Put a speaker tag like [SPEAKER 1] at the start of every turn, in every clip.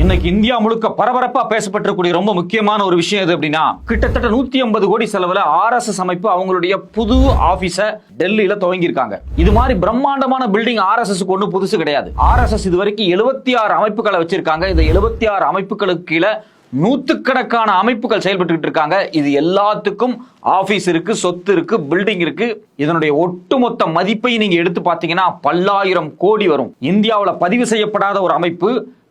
[SPEAKER 1] இன்னைக்கு இந்தியா முழுக்க பரபரப்பா பேசப்பட்டிருக்கூடிய ரொம்ப முக்கியமான ஒரு விஷயம் எது அப்படின்னா, கிட்டத்தட்ட 150 கோடி செலவுல RSS அமைப்பு அவங்களுடைய புது ஆபீஸ டெல்லியில துவங்கி இருக்காங்க. இது மாதிரி பிரம்மாண்டமான பில்டிங் RSS ஒண்ணு புதுசு கிடையாது. RSS இதுவரைக்கும் 76 அமைப்புகளை வச்சிருக்காங்க. இந்த 76 அமைப்புகளுக்கு கீழே நூத்துக்கணக்கான அமைப்புகள் செயல்பட்டு இருக்காங்க. இது எல்லாத்துக்கும் ஆபீஸ் இருக்கு, சொத்து இருக்கு, பில்டிங் இருக்கு. இதனுடைய ஒட்டுமொத்த மதிப்பை நீங்க எடுத்து பார்த்தீங்கன்னா பல்லாயிரம் கோடி வரும். இந்தியாவில் பதிவு செய்யப்படாத ஒரு அமைப்பு,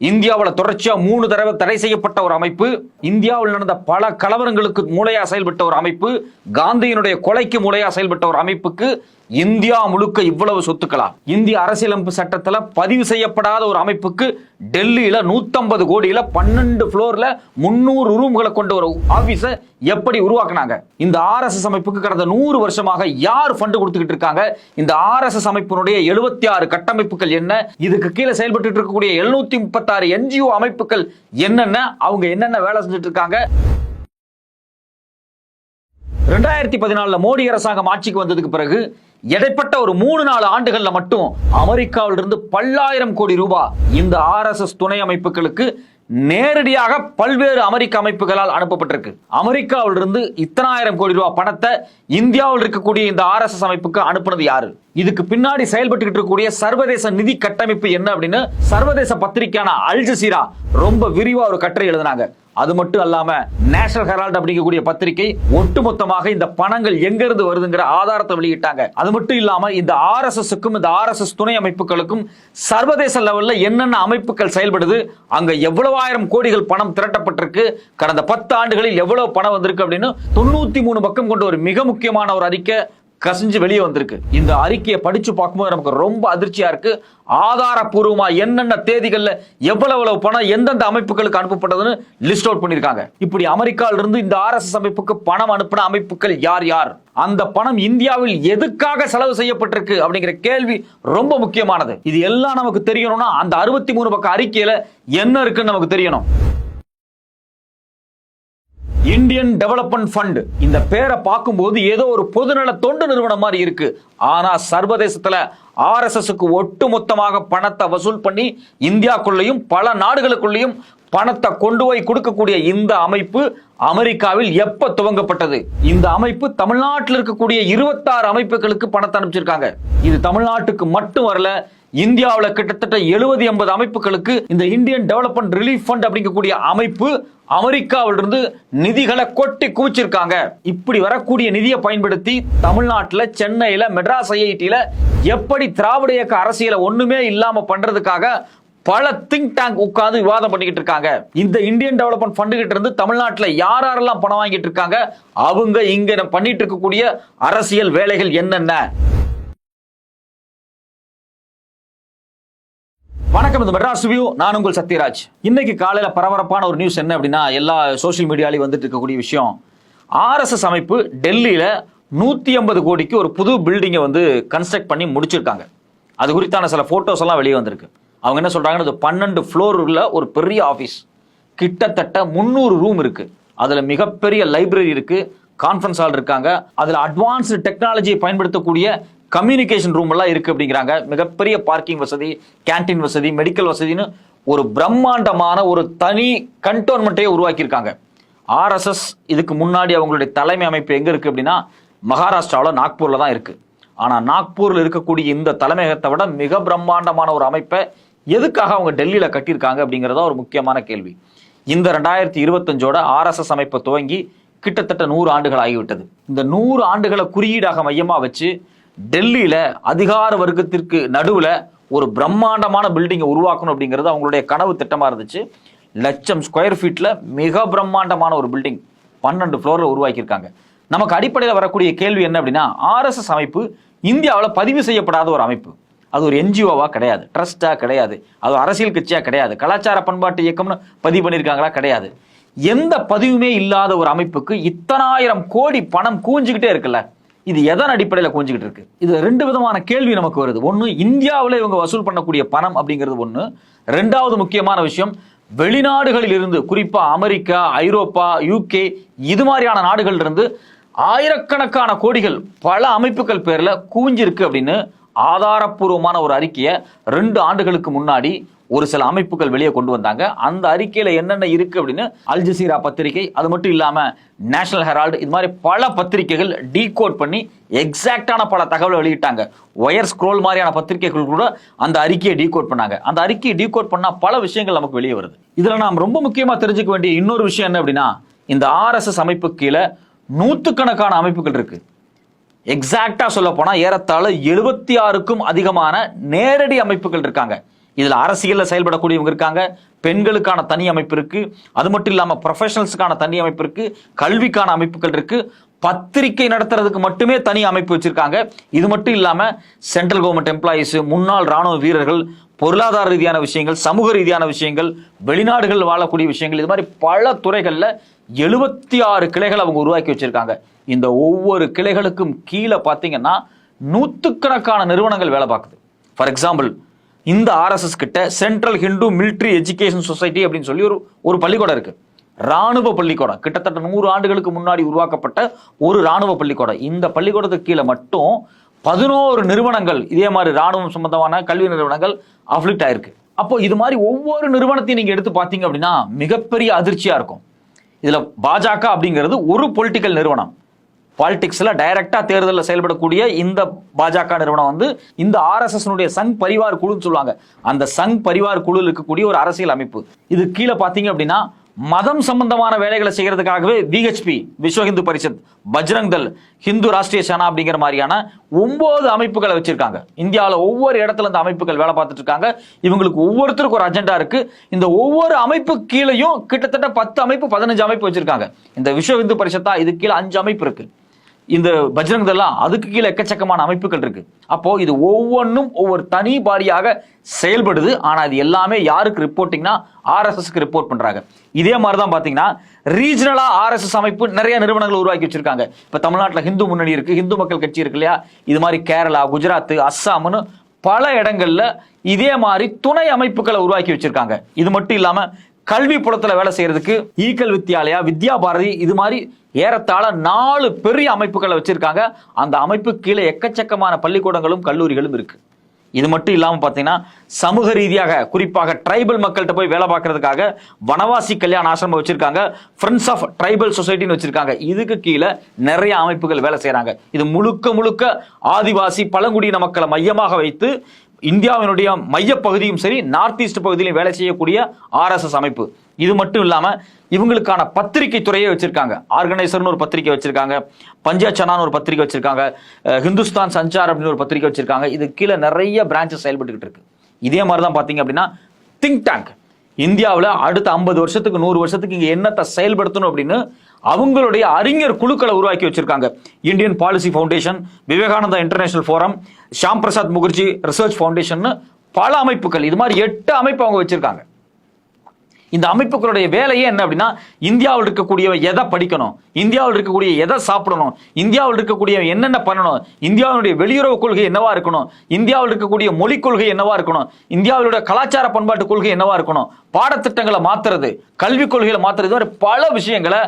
[SPEAKER 1] இந்தியாவில் தொடர்ச்சியா 3 தடவை தடை செய்யப்பட்ட ஒரு அமைப்பு, இந்தியாவில் நடந்த பல கலவரங்களுக்கு மூளையா செயல்பட்ட ஒரு அமைப்பு, காந்தியினுடைய கொலைக்கு மூளையா செயல்பட்ட ஒரு அமைப்புக்கு இந்தியா முழுக்க இவ்வளவு சொத்துக்களா? இந்திய அரசியலமைப்பு சட்டத்தில் பதிவு செய்யப்படாத ஒரு அமைப்புக்கு டெல்லியில 150 கோடியில 12 ஃப்ளோர்ல 300 ரூம்களை கொண்ட ஒரு ஆபீஸை எப்படி உருவாக்குனாங்க? இந்த RSS அமைப்புக்கு கடந்த 100 வருஷமாக யார் ஃபண்ட் கொடுத்துக்கிட்டு இருக்காங்க? இந்த RSS அமைப்பினுடைய 76 கட்டமைப்புகள் என்ன? இதுக்கு கீழே செயல்பட்டு இருக்கக்கூடிய 736 NGO அமைப்புகள் என்னென்ன? அவங்க என்னென்ன வேலை செஞ்சுட்டு இருக்காங்க? 2014 மோடி அரசாங்கம் ஆட்சிக்கு வந்ததுக்கு பிறகு இடைப்பட்ட ஒரு 3-4 ஆண்டுகள்ல மட்டும் அமெரிக்காவிலிருந்து பல்லாயிரம் கோடி ரூபாய் இந்த RSS துணை அமைப்புகளுக்கு நேரடியாக பல்வேறு அமெரிக்க அமைப்புகளால் அனுப்பப்பட்டிருக்கு. அமெரிக்காவிலிருந்து இத்தனாயிரம் கோடி ரூபாய் பணத்தை இந்தியாவில் இருக்கக்கூடிய இந்த RSS அமைப்புக்கு அனுப்புனது யாரு? இதுக்கு பின்னாடி செயல்பட்டு இருக்கக்கூடிய சர்வதேச நிதி கட்டமைப்பு என்ன அப்படின்னு சர்வதேச பத்திரிகையான அல் ஜசீரா ரொம்ப விரிவா ஒரு கட்டுரை எழுதினாங்க. அது மட்டும் அல்லாம நேஷனல் ஹெரால்ட் அப்படிங்கக்கூடிய பத்திரிகை ஒட்டுமொத்தமாக இந்த பணங்கள் எங்க இருந்து வருதுங்கிற ஆதாரத்தை வெளியிட்டாங்க. அது மட்டும் இல்லாம இந்த RSSக்கும் இந்த RSS துணை அமைப்புகளுக்கும் சர்வதேச லெவல்ல என்னென்ன அமைப்புகள் செயல்படுது, அங்க எவ்வளவு ஆயிரம் கோடிகள் பணம் திரட்டப்பட்டிருக்கு, கடந்த 10 ஆண்டுகளில் எவ்வளவு பணம் வந்திருக்கு அப்படின்னு 93 பக்கம் கொண்ட ஒரு மிக முக்கியமான ஒரு அறிக்கை கசிஞ்சு வெளியே வந்திருக்கு. இந்த அறிக்கையை படிச்சு பார்க்கும்போது நமக்கு ரொம்ப அதிர்ச்சியா இருக்கு. ஆதாரப்பூர்வமா என்னென்ன தேதிகள்ல எவ்வளவு பணம் எந்தெந்த அமைப்புகளுக்கு அனுப்பப்பட்டதுன்னு லிஸ்ட் அவுட் பண்ணிருக்காங்க. இப்படி அமெரிக்காவில இருந்து இந்த RSS அமைப்புக்கு பணம் அனுப்பின அமைப்புகள் யார் யார், அந்த பணம் இந்தியாவில் எதுக்காக செலவு செய்யப்பட்டிருக்கு அப்படிங்கிற கேள்வி ரொம்ப முக்கியமானது. இது எல்லாம் நமக்கு தெரியணும்னா அந்த 63 பக்க அறிக்கையில என்ன இருக்குன்னு நமக்கு தெரியணும். இந்தியன் டெவலப்மெண்ட் ஃபண்ட், இந்த பேரை பார்க்கும்போது ஏதோ ஒரு பொதுநல தொண்டு நிறுவனம் மாதிரி இருக்கு. ஆனா சர்வதேசத்துல RSSக்கு ஒட்டு மொத்தமாக பணத்தை வசூல் பண்ணி இந்தியாக்குள்ளேயும் பல நாடுகளுக்குள்ளேயும் பணத்தை கொண்டு போய் கொடுக்கக்கூடிய இந்த அமைப்பு அமெரிக்காவில் எப்ப துவங்கப்பட்டது? இந்த அமைப்பு தமிழ்நாட்டில் இருக்கக்கூடிய 26 அமைப்புகளுக்கு பணத்தை அனுப்பிச்சிருக்காங்க. இது தமிழ்நாட்டுக்கு மட்டும் வரல, இந்தியாவில் கிட்டத்தட்ட 70-80 அமைப்புகளுக்கு இந்த இந்தியன் டெவலப்மெண்ட் ரிலீஃப் ஃபண்ட் அப்படிங்கக்கூடிய அமைப்பு அமெரிக்காவிலிருந்து நிதிகளை கொட்டி குவிச்சிருக்காங்க. இப்படி வரக்கூடிய நிதியை பயன்படுத்தி தமிழ்நாட்டில், சென்னையில, மெட்ராஸ் IITல எப்படி திராவிட இயக்க அரசியலை ஒண்ணுமே இல்லாம பண்றதுக்காக பல திங்க் டேங்க் உட்கார்ந்து விவாதம் பண்ணிக்கிட்டு இருக்காங்க. இந்த இந்தியன் டெவலப்மெண்ட் ஃபண்ட் கிட்ட இருந்து தமிழ்நாட்டில் யாரெல்லாம் பணம் வாங்கிட்டு இருக்காங்க, அவங்க இங்க பண்ணிட்டு இருக்கக்கூடிய அரசியல் வேலைகள் என்னென்ன? வணக்கம், இது மெட்ராஸ் ரிவ்யூ. நான் உங்கள் சத்யராஜ். இன்னைக்கு காலையில பரபரப்பான ஒரு நியூஸ் என்ன அப்படின்னா, எல்லா சோசியல் மீடியாலையும் வந்துட்டு இருக்கக்கூடிய விஷயம், RSS அமைப்பு டெல்லியில 150 கோடிக்கு ஒரு புது பில்டிங்கை வந்து கன்ஸ்ட்ரக்ட் பண்ணி முடிச்சிருக்காங்க. அது குறித்தான சில போட்டோஸ் எல்லாம் வெளியே வந்திருக்கு. அவங்க என்ன சொல்றாங்கன்னா, 12 ஃப்ளோர் உள்ள ஒரு பெரிய ஆபீஸ், கிட்டத்தட்ட 300 ரூம் இருக்கு. அதுல மிகப்பெரிய லைப்ரரி இருக்கு, கான்ஃபரன்ஸ் ஹால் இருக்காங்க, அதுல அட்வான்ஸ்டு டெக்னாலஜியை பயன்படுத்தக்கூடிய கம்யூனிகேஷன் ரூம் எல்லாம் இருக்கு அப்படிங்கிறாங்க. மிகப்பெரிய பார்க்கிங் வசதி, கேன்டீன் வசதி, மெடிக்கல் வசதின்னு ஒரு பிரம்மாண்டமான ஒரு தனி கண்டோன்மெண்ட்டையே உருவாக்கியிருக்காங்க. RSS இதுக்கு முன்னாடி அவங்களுடைய தலைமை அமைப்பு எங்க இருக்கு அப்படின்னா, மகாராஷ்டிராவில் நாக்பூர்ல தான் இருக்கு. ஆனா நாக்பூர்ல இருக்கக்கூடிய இந்த தலைமையகத்தை விட மிக பிரம்மாண்டமான ஒரு அமைப்பை எதுக்காக அவங்க டெல்லியில கட்டியிருக்காங்க அப்படிங்கிறதா ஒரு முக்கியமான கேள்வி. இந்த 2025ஓட RSS அமைப்பை துவங்கி கிட்டத்தட்ட 100 ஆண்டுகள் ஆகிவிட்டது. இந்த 100 ஆண்டுகளை குறியீடாக மையமா வச்சு டெல்லியில அதிகார வர்க்கத்திற்கு நடுவுல ஒரு பிரம்மாண்டமான பில்டிங்கை உருவாக்கணும் அப்படிங்கிறது அவங்களுடைய கனவு திட்டமா இருந்துச்சு. 1,00,000 ஸ்கொயர் ஃபீட்ல மிக பிரம்மாண்டமான ஒரு பில்டிங் 12 ஃப்ளோர்ல உருவாக்கியிருக்காங்க. நமக்கு அடிப்படையில் வரக்கூடிய கேள்வி என்ன அப்படின்னா, RSS அமைப்பு இந்தியாவில் பதிவு செய்யப்படாத ஒரு அமைப்பு. அது ஒரு NGOவா கிடையாது, ட்ரஸ்டா கிடையாது, அது அரசியல் கட்சியா கிடையாது, கலாச்சார பண்பாட்டு இயக்கம்னு பதிவு பண்ணியிருக்காங்களா கிடையாது. எந்த பதிவுமே இல்லாத ஒரு அமைப்புக்கு இத்தனாயிரம் கோடி பணம் கூஞ்சுக்கிட்டே இருக்குல்ல, இது எதன் அடிப்படையில் கூஞ்சுக்கிட்டு இருக்கு? இது 2 விதமான கேள்வி நமக்கு வருது. ஒன்று, இந்தியாவில் இவங்க வசூல் பண்ணக்கூடிய பணம் அப்படிங்கிறது ஒன்று. 2வது முக்கியமான விஷயம், வெளிநாடுகளில் இருந்து, குறிப்பா அமெரிக்கா, ஐரோப்பா, UK இது மாதிரியான நாடுகள் இருந்து ஆயிரக்கணக்கான கோடிகள் பல அமைப்புகள் பேர்ல குவிஞ்சிருக்கு அப்படின்னு ஆதாரப்பூர்வமான ஒரு அறிக்கையை 2 ஆண்டுகளுக்கு முன்னாடி ஒரு சில அமைப்புகள் வெளியே கொண்டு வந்தாங்க. அந்த அறிக்கையில என்னென்ன இருக்கு அப்படின்னு அல் ஜசீரா பத்திரிகை, அது மட்டும் இல்லாம நேஷனல் ஹெரால்டு, இது மாதிரி பல பத்திரிகைகள் டீகோட் பண்ணி எக்ஸாக்டான பல தகவலை வெளியிட்டாங்க. ஒயர் ஸ்க்ரோல் மாதிரியான பத்திரிகைகள் கூட அந்த அறிக்கையை டீகோட் பண்ணாங்க. அந்த அறிக்கையை டீகோட் பண்ணா பல விஷயங்கள் நமக்கு வெளியே வருது. இதுல நாம் ரொம்ப முக்கியமா தெரிஞ்சுக்க வேண்டிய இன்னொரு விஷயம் என்ன அப்படின்னா, இந்த RSS அமைப்பு கீழே நூற்றுக்கணக்கான அமைப்புகள் இருக்கு. எக்ஸாக்டா சொல்ல போனா ஏறத்தாழ 76க்கும் அதிகமான நேரடி அமைப்புகள் இருக்காங்க. இதுல அரசியல்ல செயல்படக்கூடியவங்க இருக்காங்க, பெண்களுக்கான தனி அமைப்பு இருக்கு, அது மட்டும் இல்லாம ப்ரொஃபஷனல்ஸுக்கான தனி அமைப்பு இருக்கு, கல்விக்கான அமைப்புகள் இருக்கு, பத்திரிகை நடத்துறதுக்கு மட்டுமே தனி அமைப்பு வச்சிருக்காங்க. இது மட்டும் இல்லாம சென்ட்ரல் கவர்மெண்ட் எம்ப்ளாயிஸ், முன்னாள் ராணுவ வீரர்கள், பொருளாதார ரீதியான விஷயங்கள், சமூக ரீதியான விஷயங்கள், வெளிநாடுகள் வாழக்கூடிய விஷயங்கள், இது மாதிரி பல துறைகள்ல 76 கிளைகள் அவங்க உருவாக்கி வச்சிருக்காங்க. இந்த ஒவ்வொரு கிளைகளுக்கும் கீழே பார்த்தீங்கன்னா நூற்றுக்கணக்கான நிறுவனங்கள் வேலை பார்க்குது. ஃபார் எக்ஸாம்பிள், இந்த RSS கிட்ட central Hindu military education society அப்படின்னு சொல்லி ஒரு பள்ளிக்கூடம் இருக்கு. ராணுவ பள்ளிக்கூடம், கிட்டத்தட்ட 100 ஆண்டுகளுக்கு முன்னாடி உருவாக்கப்பட்ட ஒரு ராணுவ பள்ளிக்கூடம். இந்த பள்ளிக்கூடத்துக்கு கீழே மட்டும் 11 நிறுவனங்கள், இதே மாதிரி ராணுவம் சம்பந்தமான கல்வி நிறுவனங்கள் அஃபிலிட் ஆயிருக்கு. அப்போ இது மாதிரி ஒவ்வொரு நிறுவனத்தையும் நீங்க எடுத்து பார்த்தீங்க அப்படின்னா மிகப்பெரிய அதிர்ச்சியா இருக்கும். இதுல பாஜக அப்படிங்கிறது ஒரு பொலிட்டிக்கல் நிறுவனம். பாலிடிக்ஸ்ல டைரக்டா தேர்தலில் செயல்படக்கூடிய இந்த பாஜக நிறுவனம் வந்து இந்த RSS சங் பரிவார் குழுன்னு சொல்லுவாங்க. அந்த சங் பரிவார் குழு இருக்கக்கூடிய ஒரு அரசியல் அமைப்பு. இது கீழே பார்த்தீங்க அப்படின்னா மதம் சம்பந்தமான வேலைகளை செய்யறதுக்காகவே VHP, விஸ்வ ஹிந்து பரிஷத், பஜ்ரங் தள், ஹிந்து ராஷ்டிரிய சேனா அப்படிங்கிற மாதிரியான 9 அமைப்புகளை வச்சிருக்காங்க. இந்தியாவில் ஒவ்வொரு இடத்துல இந்த அமைப்புகள் வேலை பார்த்துட்டு இருக்காங்க. இவங்களுக்கு ஒவ்வொருத்தருக்கும் ஒரு அஜெண்டா இருக்கு. இந்த ஒவ்வொரு அமைப்பு கீழையும் கிட்டத்தட்ட 10 அமைப்பு 15 அமைப்பு வச்சிருக்காங்க. இந்த விஸ்வ ஹிந்து பரிஷத்தா, இது கீழே 5 அமைப்பு இருக்கு. இந்த பஜ்ரங் தள், அதுக்கு கீழே எக்கச்சக்கமான அமைப்புகள் இருக்கு. அப்போ இது ஒவ்வொன்றும் ஒவ்வொரு தனி பாரியாக செயல்படுது. ஆனா இது எல்லாமே யாருக்கு ரிப்போர்ட்டிங்னா RSSக்கு ரிப்போர்ட் பண்றாங்க. இதே மாதிரி தான் பாத்தீங்கன்னா ரீஜனலா RSS அமைப்பு நிறைய நிறுவனங்கள் உருவாக்கி வச்சிருக்காங்க. இப்ப தமிழ்நாட்டில் ஹிந்து முன்னணி இருக்கு, ஹிந்து மக்கள் கட்சி இருக்கு இல்லையா, இது மாதிரி கேரளா, குஜராத், அஸ்ஸாம்னு பல இடங்கள்ல இதே மாதிரி துணை அமைப்புகளை உருவாக்கி வச்சிருக்காங்க. இது மட்டும் இல்லாம கல்வி புலத்துல வேலை செய்யறதுக்கு ஈக்கல் வித்யாலயா, வித்யா பாரதி, இது மாதிரி ஏறத்தாழ 4 பெரிய அமைப்புகளை வச்சிருக்காங்க. அந்த அமைப்பு கீழே எக்கச்சக்கமான பள்ளிக்கூடங்களும் கல்லூரிகளும் இருக்கு. இது மட்டும் இல்லாம பாத்தீங்கன்னா சமூக ரீதியாக குறிப்பாக ட்ரைபல் மக்கள்கிட்ட போய் வேலை பார்க்கறதுக்காக வனவாசி கல்யாண ஆசிரமம் வச்சிருக்காங்க, ஃப்ரெண்ட்ஸ் ஆஃப் ட்ரைபல் சொசைட்டின்னு வச்சிருக்காங்க. இதுக்கு கீழே நிறைய அமைப்புகள் வேலை செய்யறாங்க. இது முழுக்க முழுக்க ஆதிவாசி பழங்குடியின மக்களை மையமாக வைத்து இந்தியாவினுடைய மைய பகுதியும் சரி, நார்த் ஈஸ்ட் பகுதியிலும் வேலை செய்யக்கூடிய RSS அமைப்பு. இது மட்டும் இல்லாம இவங்களுக்கான பத்திரிகை துறையை வச்சிருக்காங்க. ஆர்கனைசர்னு ஒரு பத்திரிகை வச்சிருக்காங்க, பஞ்சாச்சனான்னு ஒரு பத்திரிகை வச்சிருக்காங்க, ஹிந்துஸ்தான் சஞ்சார் அப்படின்னு ஒரு பத்திரிகை வச்சிருக்காங்க. இது கீழே நிறைய பிரான்ச்சஸ் செயல்பட்டு இருக்கு. இதே மாதிரி தான் பாத்தீங்க அப்படின்னா திங்க் டேங்க், இந்தியாவில் அடுத்த 50 வருஷத்துக்கு 100 வருஷத்துக்கு இங்க என்னத்தை செயல்படுத்தணும் அப்படின்னு அவங்களுடைய அறிஞர் குழுக்களை உருவாக்கி வச்சிருக்காங்க. Indian policy foundation, Vivekananda international forum, Shyam Prasad Mukherjee research foundation, பல அமைப்புகள், இது மாதிரி 8 அமைப்பு அவங்க வச்சிருக்காங்க. இந்த அமைப்புகளுடைய வேலையே என்ன அப்படின்னா, இந்தியாவில் இருக்கக்கூடிய எதை படிக்கணும், இந்தியாவில் இருக்கக்கூடிய எதை சாப்பிடணும், இந்தியாவில் இருக்கக்கூடிய என்னென்ன பண்ணணும், இந்தியாவுடைய வெளியுறவு கொள்கை என்னவா இருக்கணும், இந்தியாவில் இருக்கக்கூடிய மொழிக் கொள்கை என்னவா இருக்கணும், இந்தியாவுடைய கலாச்சார பண்பாட்டு கொள்கை என்னவா இருக்கணும், பாடத்திட்டங்களை மாத்துறது, கல்விக் கொள்கைகளை மாத்துறது, மாதிரி பல விஷயங்களை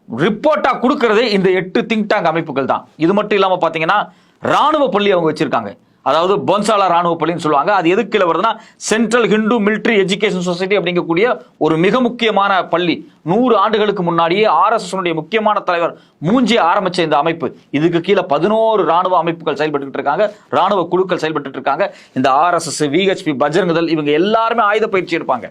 [SPEAKER 1] ரிப்போர்ட்டா கொடுக்கறதே இந்த 8 திங்க் டேங்க் அமைப்புகள் தான். இது மட்டும் இல்லாம பாத்தீங்கன்னா ராணுவ பள்ளி அவங்க வச்சிருக்காங்க. அதாவது பொன்சாலா ராணுவ பள்ளின்னு சொல்லுவாங்க. அது எதுக்கு கீழே வருதுன்னா central Hindu military education society அப்படிங்கக்கூடிய ஒரு மிக முக்கியமான பள்ளி. 100 ஆண்டுகளுக்கு முன்னாடியே RSS முக்கியமான தலைவர் மூஞ்சி ஆரம்பிச்ச இந்த அமைப்பு. இதுக்கு கீழே 11 ராணுவ அமைப்புகள் செயல்பட்டு இருக்காங்க, ராணுவ குழுக்கள் செயல்பட்டு இருக்காங்க. இந்த RSS, VHP, பஜ்ரங் தள் இவங்க எல்லாருமே ஆயுத பயிற்சி எடுப்பாங்க.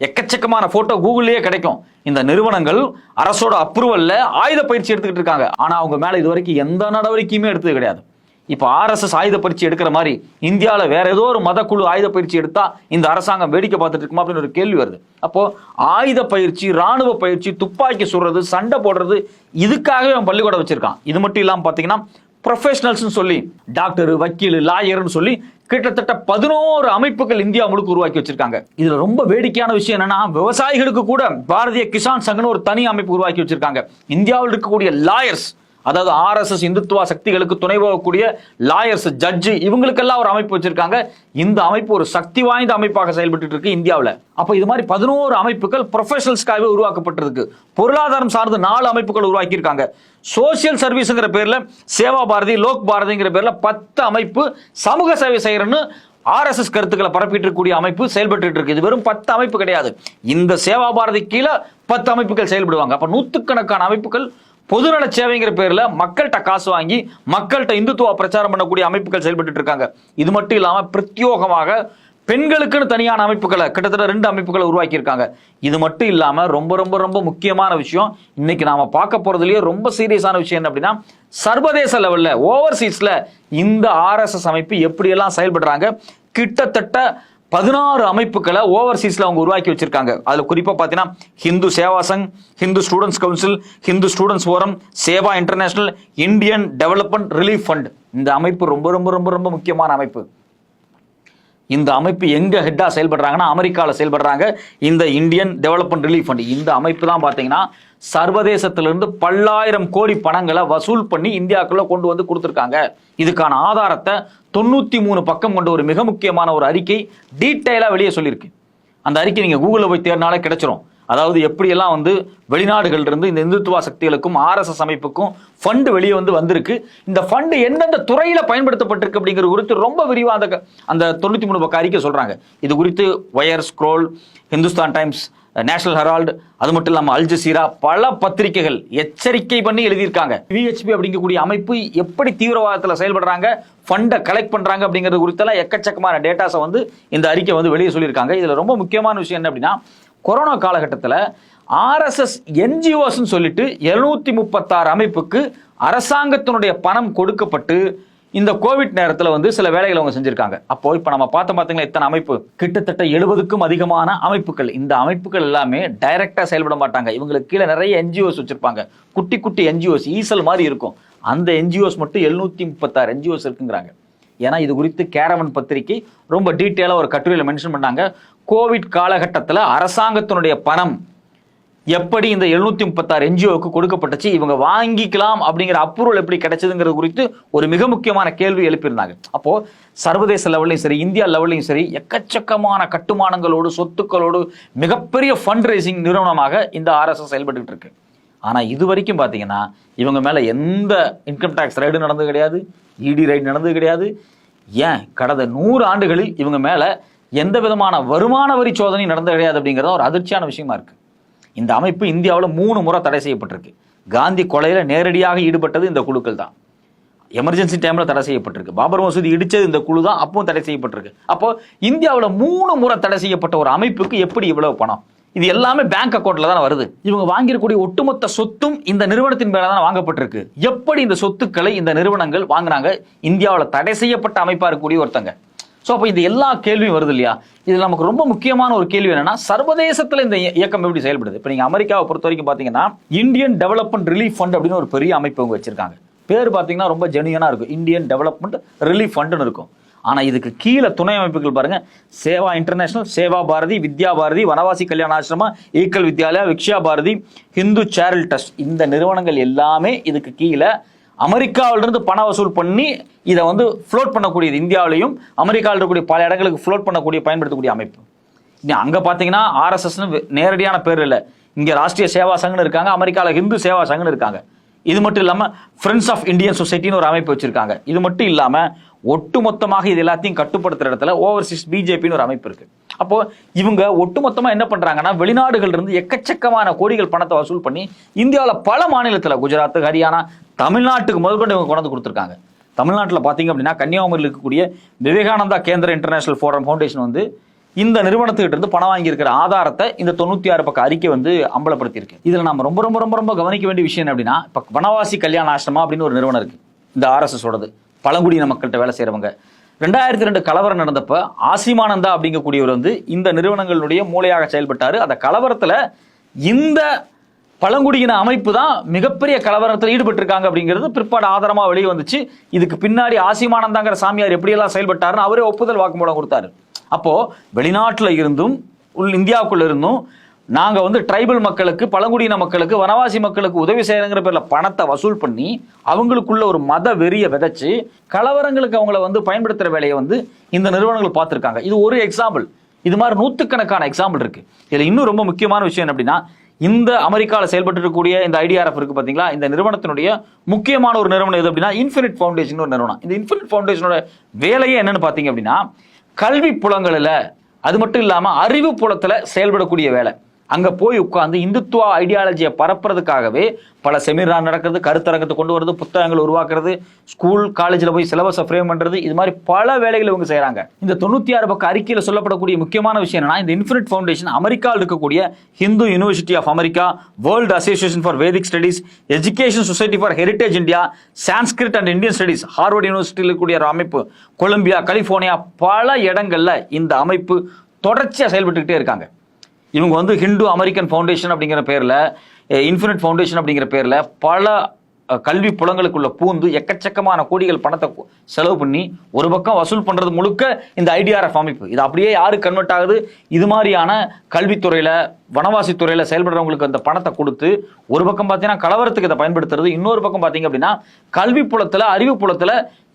[SPEAKER 1] எக்கச்சக்கமான போட்டோ கூகுள்லயே கிடைக்கும். இந்த நிறுவனங்கள் அரசோட அப்ரூவல்ல ஆயுத பயிற்சி எடுத்துக்கிட்டு இருக்காங்க. ஆனா அவங்க மேல இதுவரைக்கும் எந்த நடவடிக்கையுமே எடுத்தது கிடையாது. இப்ப RSS ஆயுத பயிற்சி எடுக்கிற மாதிரி இந்தியாவில் வேற ஏதோ ஒரு மத குழு ஆயுத பயிற்சி எடுத்தா இந்த அரசாங்கம் வேடிக்கை பார்த்துட்டு இருக்குமா அப்படின்னு ஒரு கேள்வி வருது. அப்போ ஆயுத பயிற்சி, ராணுவ பயிற்சி, துப்பாக்கி சுடுறது, சண்டை போடுறது, இதுக்காகவே அவன் பள்ளிக்கூடம் வச்சிருக்கான். இது மட்டும் இல்லாம பாத்தீங்கன்னா ப்ரொஃபஷனல்ஸ் சொல்லி டாக்டர், வக்கீல், லாயர்னு சொல்லி கிட்டத்தட்ட 11 அமைப்புகள் இந்தியா முழுக்க உருவாக்கி வச்சிருக்காங்க. இதுல ரொம்ப வேடிக்கையான விஷயம் என்னன்னா, விவசாயிகளுக்கு கூட பாரதிய கிசான் சங்னு ஒரு தனி அமைப்பு உருவாக்கி வச்சிருக்காங்க. இந்தியாவில் இருக்கக்கூடிய லாயர்ஸ், அதாவது RSS இந்துத்துவ சக்திகளுக்கு துணை போகக்கூடிய லாயர்ஸ், ஜட்ஜு, இவங்களுக்கெல்லாம் ஒரு அமைப்பு வச்சிருக்காங்க. இந்த அமைப்பு ஒரு சக்தி வாய்ந்த அமைப்பாக செயல்பட்டு இருக்கு இந்தியாவில். அப்ப இது மாதிரி 11 அமைப்புகள் ப்ரொஃபஷனல்ஸ்க்காகவே உருவாக்கப்பட்டிருக்கு. பொருளாதாரம் சார்ந்து 4 அமைப்புகள் உருவாக்கி இருக்காங்க. சோசியல் சர்வீஸ்ங்கிற பேர்ல சேவா பாரதி, லோக் பாரதிங்கிற பேர்ல 10 அமைப்பு சமூக சேவை செய்யறன்னு RSS கருத்துக்களை பரப்பிட்டு இருக்கக்கூடிய அமைப்பு செயல்பட்டு இருக்கு. இது வெறும் 10 அமைப்பு கிடையாது. இந்த சேவா பாரதி கீழே 10 அமைப்புகள் செயல்படுவாங்க. அப்ப நூற்றுக்கணக்கான அமைப்புகள் பொதுநல சேவைங்கிற பேர்ல மக்கள்கிட்ட காசு வாங்கி மக்கள்கிட்ட இந்துத்துவ பிரச்சாரம் பண்ணக்கூடிய அமைப்புகள் செயல்பட்டு இருக்காங்க. இது மட்டும் இல்லாம பிரத்யோகமாக பெண்களுக்குன்னு தனியான அமைப்புகளை கிட்டத்தட்ட 2 அமைப்புகளை உருவாக்கி இருக்காங்க. இது மட்டும் இல்லாம ரொம்ப ரொம்ப ரொம்ப முக்கியமான விஷயம், இன்னைக்கு நாம பார்க்க போறதுலயே ரொம்ப சீரியஸான விஷயம் என்ன அப்படின்னா, சர்வதேச லெவல்ல ஓவர்சீஸ்ல இந்த RSS அமைப்பு எப்படியெல்லாம் செயல்படுறாங்க. கிட்டத்தட்ட 16 அமைப்புகளை ஓவர்சீஸ்ல அவங்க உருவாக்கி வச்சிருக்காங்க. அதுல குறிப்பா பாத்தீங்கன்னா Hindu Seva Sangh, Hindu students council, Hindu students forum, Seva international, Indian development relief fund. இந்த அமைப்பு ரொம்ப ரொம்ப ரொம்ப ரொம்ப முக்கியமான அமைப்பு. இந்த அமைப்பு எங்க ஹெட்டா செயல்படுறாங்கன்னா அமெரிக்காவில் செயல்படுறாங்க. இந்த இந்தியன் டெவலப்மெண்ட் ரிலீஃப் ஃபண்ட் இந்த அமைப்பு தான் பாத்தீங்கன்னா சர்வதேசத்திலிருந்து பல்லாயிரம் கோடி பணங்களை வசூல் பண்ணி இந்தியாவுக்குள்ள கொண்டு வந்து கொடுத்துருக்காங்க. இதுக்கான ஆதாரத்தை 93 பக்கம் கொண்ட ஒரு மிக முக்கியமான ஒரு அறிக்கை டீட்டெயிலா வெளியே சொல்லியிருக்கு. அந்த அறிக்கை நீங்க கூகுளில் போய் தேடினாலே கிடைச்சிரும். அதாவது எப்படியெல்லாம் வந்து வெளிநாடுகள் இருந்து இந்த இந்துத்துவ சக்திகளுக்கும் RSS அமைப்புக்கும் ஃபண்டு வெளியே வந்திருக்கு. இந்த ஃபண்டு எந்தெந்த துறையில பயன்படுத்தப்பட்டிருக்கு அப்படிங்கிற குறித்து ரொம்ப விரிவா அந்த 93 பக்க அறிக்கை சொல்றாங்க. இது குறித்து Wire, Scroll, Hindustan Times, National Herald, அது மட்டும் இல்லாமல் அல் ஜசீரா, பல பத்திரிகைகள் எச்சரிக்கை பண்ணி எழுதியிருக்காங்க. VHP அப்படிங்கக்கூடிய அமைப்பு எப்படி தீவிரவாதத்தில் செயல்படுறாங்க, ஃபண்டை கலெக்ட் பண்றாங்க அப்படிங்கிறது குறித்தெல்லாம் எக்கச்சக்கமான டேட்டாஸை இந்த அறிக்கை வெளியே சொல்லியிருக்காங்க. இதுல ரொம்ப முக்கியமான விஷயம் என்ன அப்படின்னா, கொரோனா காலகட்டத்தில் RSS NGOs சொல்லிட்டு 736 அமைப்புக்கு அரசாங்கத்தினுடைய பணம் கொடுக்கப்பட்டு இந்த கோவிட் நேரத்தில் சில வேலைகளை அவங்க செஞ்சிருக்காங்க. அப்போ இப்போ நம்ம பார்த்தீங்கன்னா இத்தனை அமைப்பு, கிட்டத்தட்ட 70க்கும் அதிகமான அமைப்புகள். இந்த அமைப்புகள் எல்லாமே டைரக்டா செயல்பட மாட்டாங்க. இவங்களுக்கு கீழே நிறைய NGOs வச்சிருப்பாங்க. குட்டி குட்டி NGOs ஈசல் மாதிரி இருக்கும். அந்த NGOs மட்டும் 736 NGOs இருக்குங்கிறாங்க. ஏன்னா இது குறித்து கேரவன் பத்திரிகை ரொம்ப டீட்டெயிலாக ஒரு கட்டுரையில் மென்ஷன் பண்ணாங்க. கோவிட் காலகட்டத்தில் அரசாங்கத்தினுடைய பணம் எப்படி இந்த 736 NGOக்கு கொடுக்கப்பட்டுச்சு, இவங்க வாங்கிக்கலாம் அப்படிங்கிற அப்ரூவல் எப்படி கிடைச்சதுங்கிறது குறித்து ஒரு மிக முக்கியமான கேள்வி எழுப்பியிருந்தாங்க. அப்போ சர்வதேச லெவல்லையும் சரி, இந்தியா லெவல்லையும் சரி, எக்கச்சக்கமான கட்டுமானங்களோடு சொத்துக்களோடு மிகப்பெரிய ஃபண்ட் ரைசிங் நிறுவனமாக இந்த RSS செயல்பட்டு இருக்கு. ஆனா இது வரைக்கும் பாத்தீங்கன்னா இவங்க மேல எந்த இன்கம் டாக்ஸ் ரைடு நடந்தது கிடையாது, ED ரைடு நடந்தது கிடையாது. ஏன் கடந்த 100 ஆண்டுகளில் இவங்க மேல எந்த விதமான வருமான வரி சோதனை நடந்தது கிடையாது அப்படிங்கிறது ஒரு அதிர்ச்சியான விஷயமா இருக்கு. இந்த அமைப்பு இந்தியாவில் 3 முறை தடை செய்யப்பட்டிருக்கு. காந்தி கொலையில நேரடியாக ஈடுபட்டது இந்த குழுக்கள் தான். எமர்ஜென்சி டைம்ல தடை செய்யப்பட்டிருக்கு. பாபர் மசூதி இடிச்சது இந்த குழு தான், அப்பவும் தடை செய்யப்பட்டிருக்கு. அப்போ இந்தியாவில் 3 முறை தடை செய்யப்பட்ட ஒரு அமைப்புக்கு எப்படி இவ்வளவு பணம்? இது எல்லாமே பேங்க் அக்கௌண்ட்ல தான் வருது. இவங்க வாங்கியிருக்கக்கூடிய ஒட்டுமொத்த சொத்தும் இந்த நிறுவனத்தின் மேல தான் வாங்கப்பட்டிருக்கு. எப்படி இந்த சொத்துக்களை இந்த நிறுவனங்கள் வாங்குறாங்க? இந்தியாவில் தடை செய்யப்பட்ட அமைப்பா இருக்கக்கூடிய ஒருத்தங்க. ஸோ அப்போ இது எல்லா கேள்வியும் வருது இல்லையா? இது நமக்கு ரொம்ப முக்கியமான ஒரு கேள்வி என்னன்னா, சர்வதேசத்தில் இந்த இயக்கம் எப்படி செயல்படுது? இப்போ நீங்க அமெரிக்காவை பொறுத்த வரைக்கும் பாத்தீங்கன்னா இந்தியன் டெவலப்மெண்ட் ரிலீஃப் ஃபண்ட் அப்படின்னு ஒரு பெரிய அமைப்பு அவங்க வச்சிருக்காங்க. பேர் பாத்தீங்கன்னா ரொம்ப ஜெனியனா இருக்கும், இந்தியன் டெவலப்மெண்ட் ரிலீஃப் ஃபண்ட்னு இருக்கும். ஆனா இதுக்கு கீழே துணை அமைப்புகள் பாருங்க, சேவா இன்டர்நேஷனல், சேவா பாரதி, வித்யா பாரதி, வனவாசி கல்யாண ஆசிரமா, ஈக்கல் வித்யாலயா, விக்ஷா பாரதி, ஹிந்து சேரிட்டபிள் ட்ரஸ்ட், இந்த நிறுவனங்கள் எல்லாமே இதுக்கு கீழே அமெரிக்காவிலிருந்து பண வசூல் பண்ணி இதை ஃப்ளோட் பண்ணக்கூடியது. இந்தியாவிலையும் அமெரிக்காவில் இருக்கக்கூடிய பல இடங்களுக்கு ஃப்ளோட் பண்ணக்கூடிய பயன்படுத்தக்கூடிய அமைப்பு. அங்க பாத்தீங்கன்னா RSS நேரடியான பேர் இல்லை, இங்க ராஷ்டிரிய சேவா சங்னு இருக்காங்க, அமெரிக்காவில் ஹிந்து சேவா சங்னு இருக்காங்க. இது மட்டும் இல்லாம ஃப்ரெண்ட்ஸ் ஆஃப் இந்தியன் சொசைட்டின்னு ஒரு அமைப்பு வச்சிருக்காங்க. இது மட்டும் இல்லாம ஒட்டுமொத்தமாக இது எல்லாத்தையும் கட்டுப்படுத்துற இடத்துல ஓவர்சீஸ் BJPன்னு ஒரு அமைப்பு இருக்கு. அப்போ இவங்க ஒட்டுமொத்தமா என்ன பண்றாங்கன்னா, வெளிநாடுகள் இருந்து எக்கச்சக்கமான கோடிகள் பணத்தை வசூல் பண்ணி இந்தியாவில் பல மாநிலத்தில், குஜராத், ஹரியானா, தமிழ்நாட்டுக்கு முதற்கொண்டு இவங்க கொண்டு கொடுத்துருக்காங்க. தமிழ்நாட்டில் பார்த்தீங்க அப்படின்னா கன்னியாகுமரியில் இருக்கக்கூடிய விவேகானந்தா கேந்திர இன்டர்நேஷனல் ஃபோரம் ஃபவுண்டேஷன் இந்த நிறுவனத்துக்கிட்ட இருந்து பணம் வாங்கியிருக்கிற ஆதாரத்தை இந்த 96 பக்க அறிக்கை அம்பலப்படுத்தியிருக்கு. இதுல நம்ம ரொம்ப ரொம்ப ரொம்ப ரொம்ப கவனிக்க வேண்டிய விஷயம் அப்படின்னா, இப்போ வனவாசி கல்யாண ஆசிரமா அப்படின்னு ஒரு நிறுவனம் இருக்கு, இந்த RSSோடது, பழங்குடியின மக்கள்கிட்ட வேலை செய்யறவங்க. 2002 கலவரம் நடந்தப்ப ஆசிமானந்தா அப்படிங்கக்கூடியவர் இந்த நிறுவனங்களுடைய மூளையாக செயல்பட்டாரு. அந்த கலவரத்துல இந்த பழங்குடியின அமைப்பு தான் மிகப்பெரிய கலவரத்தில் ஈடுபட்டு இருக்காங்க அப்படிங்கிறது பிற்பாடு ஆதாரமா வெளியே வந்துச்சு. இதுக்கு பின்னாடி ஆசிமானந்தாங்கிற சாமியார் எப்படியெல்லாம் செயல்பட்டாருன்னு அவரே ஒப்புதல் வாக்குமூலம் கொடுத்தாரு. அப்போ வெளிநாட்டுல இருந்தும் இந்தியாவுக்குள்ள இருந்தும் நாங்க வந்து ட்ரைபல் மக்களுக்கு, பழங்குடியின மக்களுக்கு, வனவாசி மக்களுக்கு உதவி செய்யறங்கிற பேர்ல பணத்தை வசூல் பண்ணி அவங்களுக்குள்ள ஒரு மத வெறியை விதைச்சு கலவரங்களுக்கு அவங்கள வந்து பயன்படுத்துற வேலையை வந்து இந்த நிறுவனங்கள் பார்த்திருக்காங்க. இது ஒரு எக்ஸாம்பிள். இது மாதிரி நூற்றுக்கணக்கான எக்ஸாம்பிள் இருக்கு. இதுல இன்னும் ரொம்ப முக்கியமான விஷயம் என்ன அப்படின்னா, இந்த அமெரிக்காவில் செயல்பட்டு இருக்கக்கூடிய இந்த ஐடிஆர்எஃப் இருக்கு பாத்தீங்களா, இந்த நிறுவனத்தினுடைய முக்கியமான ஒரு நிறுவனம் எது அப்படின்னா இன்ஃபினிட் ஃபவுண்டேஷன் ஒரு நிறுவனம். இந்த இன்ஃபினிட் ஃபவுண்டேஷனோட வேலையே என்னன்னு பாத்தீங்க அப்படின்னா, கல்வி புலங்களில் அது மட்டும் இல்லாம அறிவு புலத்துல செயல்படக்கூடிய வேலை. அங்க போய் உட்கார்ந்து இந்துத்துவ ஐடியாலஜியை பரப்புறதுக்காகவே பல செமினார் நடக்கிறது, கருத்தரங்கத்தை கொண்டு வரது, புத்தகங்கள் உருவாக்குறது, ஸ்கூல் காலேஜில் போய் சிலபஸை ஃப்ரேம் பண்றது, இது மாதிரி பல வேலைகளை இவங்க செய்யறாங்க. இந்த 96 பக்க அறிக்கையில் சொல்லப்படக்கூடிய முக்கியமான விஷயம் என்னன்னா, இந்த இன்ஃபினிட் ஃபவுண்டேஷன் அமெரிக்காவில் இருக்கக்கூடிய Hindu university of America, world association for Vedic studies, education society for heritage India, Sanskrit and Indian studies, Harvard யூனிவர்சிட்டியில் இருக்கக்கூடிய ஒரு அமைப்பு, கொலம்பியா, கலிபோர்னியா, பல இடங்கள்ல இந்த அமைப்பு தொடர்ச்சியா செயல்பட்டுக்கிட்டே இருக்காங்க. இவங்க வந்து ஹிந்து அமெரிக்கன் ஃபவுண்டேஷன் அப்படிங்கிற பேர்ல, இன்ஃபினிட் ஃபவுண்டேஷன் அப்படிங்கிற பேர்ல பல கல்வி புலங்களுக்குள்ள பூந்து எக்கச்சக்கமான கோடிகள் பணத்தை செலவு பண்ணி ஒரு பக்கம் வசூல் பண்றது முழுக்க இந்த ஐடிஆர்எஃப் அமைப்பு. இது அப்படியே யாரு கன்வெர்ட் ஆகுது, இது மாதிரியான கல்வித்துறையில, வனவாசித்துறையில செயல்படுறவங்களுக்கு அந்த பணத்தை கொடுத்து ஒரு பக்கம் பார்த்தீங்கன்னா கலவரத்துக்கு இதை பயன்படுத்துறது, இன்னொரு பக்கம் பார்த்தீங்க அப்படின்னா கல்வி புலத்துல, அறிவு புலத்துல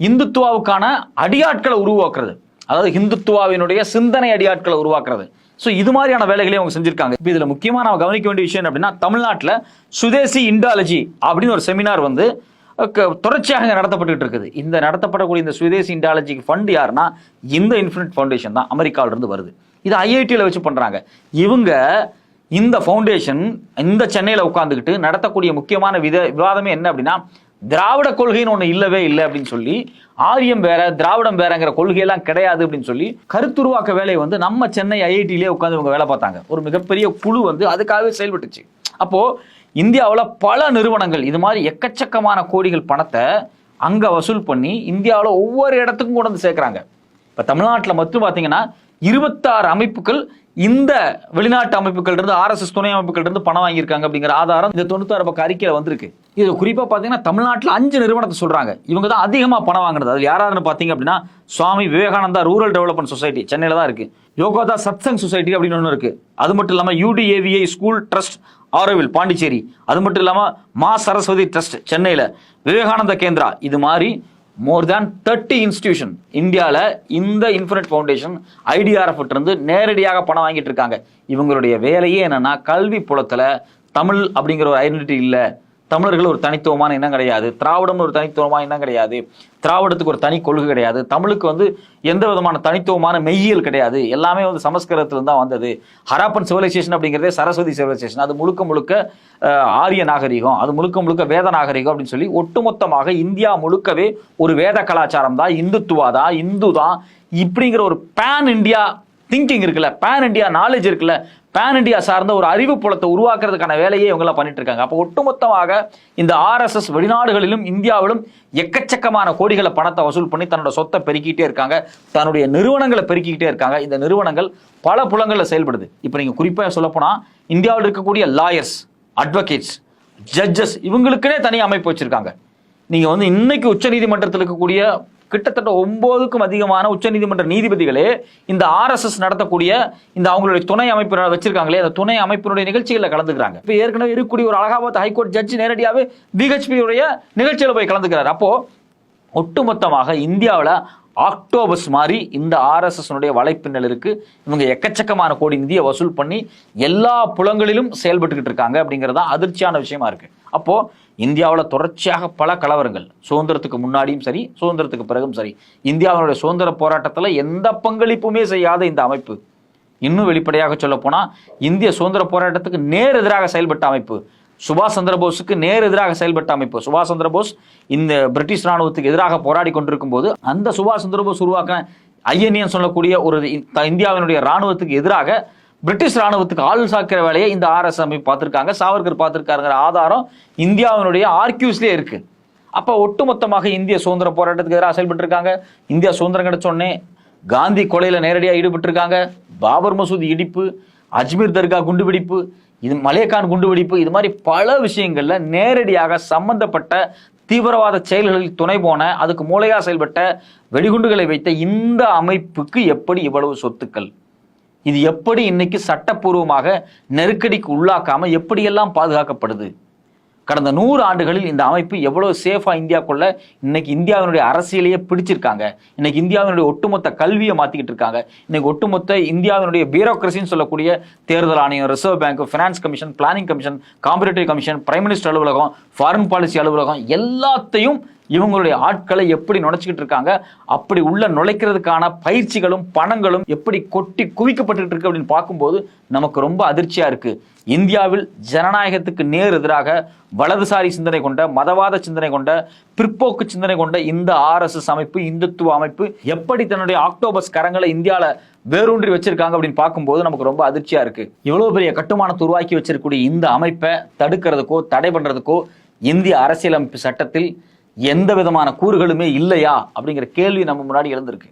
[SPEAKER 1] இந்துத்துவாவுக்கான அடியாட்களை உருவாக்குறது, அதாவது இந்துத்துவாவினுடைய சிந்தனை அடியாட்களை உருவாக்குறது. ஸோ இது மாதிரியான வேலைகளை அவங்க செஞ்சிருக்காங்க. இப்போ இதில் முக்கியமாக நம்ம கவனிக்க வேண்டிய விஷயம் அப்படின்னா, தமிழ்நாட்டில் சுதேசி இண்டாலஜி அப்படின்னு ஒரு செமினார் வந்து தொடர்ச்சியாக நடத்தப்பட்டு இருக்குது. இந்த நடத்தப்படக்கூடிய இந்த சுதேசி இண்டாலஜிக்கு ஃபண்ட் யாருன்னா இந்த இன்ஃபினிட் ஃபவுண்டேஷன் தான், அமெரிக்காவிலிருந்து வருது. இது ஐஐடியில் வச்சு பண்றாங்க. இவங்க இந்த ஃபவுண்டேஷன் இந்த சென்னையில் உட்காந்துக்கிட்டு நடத்தக்கூடிய முக்கியமான விவாதமே என்ன அப்படின்னா, திராவிட கொள்கைன்னு ஒன்று இல்லவே இல்லை அப்படின்னு சொல்லி, ஆரியம் வேற திராவிடம் வேறங்கிற கொள்கையெல்லாம் கிடையாது அப்படின்னு சொல்லி கருத்துருவாக்க வேலையை வந்து நம்ம சென்னை ஐஐடியிலே உட்காந்து இவங்க வேலை பார்த்தாங்க. ஒரு மிகப்பெரிய குழு வந்து அதுக்காகவே செயல்பட்டுச்சு. அப்போ இந்தியாவில் பல நிறுவனங்கள் இது மாதிரி எக்கச்சக்கமான கோடிகள் பணத்தை அங்க வசூல் பண்ணி இந்தியாவில் ஒவ்வொரு இடத்துக்கும் கொண்டு வந்து சேர்க்கிறாங்க. இப்போ தமிழ்நாட்டில் மட்டும் பார்த்தீங்கன்னா 26 அமைப்புகள் இந்த வெளிநாட்டு அமைப்புகள் இருந்து, ஆர்எஸ்எஸ் துணை அமைப்புகள் இருந்து பணம் வாங்கியிருக்காங்க அப்படிங்கிற ஆதாரம் இந்த 96 பக்க அறிக்கையில வந்திருக்கு. இது குறிப்பா பாத்தீங்கன்னா தமிழ்நாட்டில் 5 நிறுவனத்தை சொல்றாங்க, இவங்க தான் அதிகமா பணம் வாங்குறது. அது யாராருன்னு பாத்தீங்க அப்படின்னா, Swami Vivekananda rural development society சென்னையில தான் இருக்கு, யோகோதா சத்சங் சொசைட்டி அப்படின்னு ஒன்று இருக்கு, அது மட்டும் இல்லாம UDAVI school trust Auroville Pondicherry, அது மட்டும் இல்லாம மா சரஸ்வதி ட்ரஸ்ட் சென்னையில, விவேகானந்தா கேந்திரா, இது மாதிரி மோர் தேன் 30 இன்ஸ்டிடியூஷன் இந்தியாவில் இந்த இன்ஃபினிட் ஃபவுண்டேஷன் ஐடிஆர்எஃப் இருந்து நேரடியாக பணம் வாங்கிட்டு இருக்காங்க. இவங்களுடைய வேலையே என்னன்னா, கல்வி புலத்தில் தமிழ் அப்படிங்கிற ஒரு ஐடென்டிட்டி இல்லை, தமிழர்கள் ஒரு தனித்துவமான இனம் கிடையாது, திராவிடம் ஒரு தனித்துவமான இனம் கிடையாது, திராவிடத்துக்கு ஒரு தனி கொள்கை கிடையாது, தமிழுக்கு வந்து எந்த விதமான தனித்துவமான மெய்யியல் கிடையாது, எல்லாமே வந்து சமஸ்கிருதத்திலிருந்து தான் வந்தது. ஹராப்பன் சிவிலைசேஷன் அப்படிங்கிறதே சரஸ்வதி சிவிலைசேஷன், அது முழுக்க முழுக்க ஆரிய நாகரிகம், அது முழுக்க முழுக்க வேத நாகரிகம் அப்படின்னு சொல்லி ஒட்டுமொத்தமாக இந்தியா முழுக்கவே ஒரு வேத கலாச்சாரம் தான், இந்துத்துவா தான், இந்து தான், இப்படிங்கிற ஒரு பேன் இண்டியா திங்கிங் இருக்குல்ல, பேன் இண்டியா நாலேஜ் இருக்குல்ல, பேன் இண்டியா சார்ந்த ஒரு அறிவு புலத்தை உருவாக்குறதுக்கான வேலையை இவங்கெல்லாம் பண்ணிட்டு இருக்காங்க. அப்போ ஒட்டுமொத்தமாக இந்த RSS வெளிநாடுகளிலும் இந்தியாவிலும் எக்கச்சக்கமான கோடிகளை பணத்தை வசூல் பண்ணி தன்னோட சொத்தை பெருக்கிட்டே இருக்காங்க, தன்னுடைய நிறுவனங்களை பெருக்கிக்கிட்டே இருக்காங்க. இந்த நிறுவனங்கள் பல புலங்களில் செயல்படுது. இப்போ நீங்க குறிப்பாக சொல்ல போனா, இந்தியாவில் இருக்கக்கூடிய லாயர்ஸ், அட்வொகேட்ஸ், ஜட்ஜஸ், இவங்களுக்குனே தனி அமைப்பு வச்சிருக்காங்க. நீங்க வந்து இன்னைக்கு உச்ச நீதிமன்றத்தில் இருக்கக்கூடிய கிட்டத்தட்ட 9க்கும் அதிகமான உச்சநீதிமன்ற நீதிபதிகளே இந்த RSS நடத்தக்கூடிய இந்த அவங்களுடைய துணை அமைப்பு வச்சிருக்காங்களே, அந்த துணை அமைப்பினுடைய நிகழ்ச்சிகளில் கலந்துக்கிறாங்க. இப்போ ஏற்கனவே இருக்கக்கூடிய ஒரு அலகாபாத் ஹைகோர்ட் ஜட்ஜ் நேரடியாகவே BHP உடைய நிகழ்ச்சியில் போய் கலந்துக்கிறார். அப்போ ஒட்டுமொத்தமாக இந்தியாவில் ஆக்டோபஸ் மாதிரி இந்த RSS வலைப்பின்னல் இருக்கு. இவங்க எக்கச்சக்கமான கோடி நிதியை வசூல் பண்ணி எல்லா புலங்களிலும் செயல்பட்டுக்கிட்டு இருக்காங்க அப்படிங்கிறதா அதிர்ச்சியான விஷயமா இருக்கு. அப்போ இந்தியாவில் தொடர்ச்சியாக பல கலவரங்கள், சுதந்திரத்துக்கு முன்னாடியும் சரி, சுதந்திரத்துக்கு பிறகும் சரி, இந்தியாவினுடைய சுதந்திர போராட்டத்தில் எந்த பங்களிப்புமே செய்யாத இந்த அமைப்பு, இன்னும் வெளிப்படையாக சொல்ல போனா இந்திய சுதந்திர போராட்டத்துக்கு நேர் எதிராக செயல்பட்ட அமைப்பு, சுபாஷ் சந்திர போஸுக்கு நேர் எதிராக செயல்பட்ட அமைப்பு. சுபாஷ் சந்திர போஸ் இந்த பிரிட்டிஷ் ராணுவத்துக்கு எதிராக போராடி கொண்டிருக்கும் போது அந்த சுபாஷ் சந்திர போஸ் உருவாக்கின INA சொல்லக்கூடிய ஒரு இந்தியாவினுடைய ராணுவத்துக்கு எதிராக பிரிட்டிஷ் ராணுவத்துக்கு ஆள் சாக்கிற வேலையை இந்த RSS அமைப்பு பார்த்திருக்காங்க, சாவர்கர் பார்த்திருக்காருங்கிற ஆதாரம் இந்தியாவினுடைய ஆர்கியூஸ்லேயே இருக்கு. அப்போ ஒட்டுமொத்தமாக இந்திய சுதந்திர போராட்டத்துக்கு எதிராக செயல்பட்டு இருக்காங்க. இந்தியா சுதந்திரம் கிடைச்சோடனே காந்தி கொலையில் நேரடியாக ஈடுபட்டிருக்காங்க, பாபர் மசூதி இடிப்பு, அஜ்மீர் தர்கா குண்டுவெடிப்பு, இது மலேகான் குண்டுவெடிப்பு, இது மாதிரி பல விஷயங்கள்ல நேரடியாக சம்பந்தப்பட்ட தீவிரவாத செயல்களில் துணை போன, அதுக்கு மூளையா செயல்பட்ட, வெடிகுண்டுகளை வைத்த இந்த அமைப்புக்கு எப்படி இவ்வளவு சொத்துக்கள்? இது எப்படி இன்னைக்கு சட்டப்பூர்வமாக நெருக்கடிக்கு உள்ளாக்காம எப்படியெல்லாம் பாதுகாக்கப்படுது? கடந்த 100 ஆண்டுகளில் இந்த அமைப்பு எவ்வளவு சேஃபா இந்தியாக்குள்ள இன்னைக்கு இந்தியாவினுடைய அரசியலையே பிடிச்சிருக்காங்க. இன்னைக்கு இந்தியாவினுடைய ஒட்டுமொத்த கல்வியை மாத்திக்கிட்டு இருக்காங்க. இன்னைக்கு ஒட்டுமொத்த இந்தியாவினுடைய பியூரோக்ரசின்னு சொல்லக்கூடிய தேர்தல் ஆணையம், reserve bank, finance commission, planning commission, competitive commission, prime minister அலுவலகம், ஃபாரின் பாலிசி அலுவலகம் எல்லாத்தையும் இவங்களுடைய ஆட்களை எப்படி நுழைச்சிக்கிட்டு இருக்காங்க. அப்படி உள்ள நுழைக்கிறதுக்கான பயிற்சிகளும் பணங்களும் எப்படி கொட்டி குவிக்கப்பட்டு இருக்கு அப்படின்னு பார்க்கும்போது நமக்கு ரொம்ப அதிர்ச்சியா இருக்கு. இந்தியாவில் ஜனநாயகத்துக்கு நேர் எதிராக வலதுசாரி சிந்தனை கொண்ட, மதவாத சிந்தனை கொண்ட, பிற்போக்கு சிந்தனை கொண்ட இந்த RSS அமைப்பு, இந்துத்துவ அமைப்பு எப்படி தன்னுடைய ஆக்டோபஸ் கரங்களை இந்தியாவில வேரூன்றி வச்சிருக்காங்க அப்படின்னு பார்க்கும்போது நமக்கு ரொம்ப அதிர்ச்சியா இருக்கு. இவ்வளவு பெரிய கட்டுமானத்தை உருவாக்கி வச்சிருக்கக்கூடிய இந்த அமைப்பை தடுக்கிறதுக்கோ தடை பண்றதுக்கோ இந்திய அரசியலமைப்பு சட்டத்தில் எந்த விதமான கூறுகளுமே இல்லையா அப்படிங்கிற கேள்வி நம்ம முன்னாடி எழுந்திருக்கு.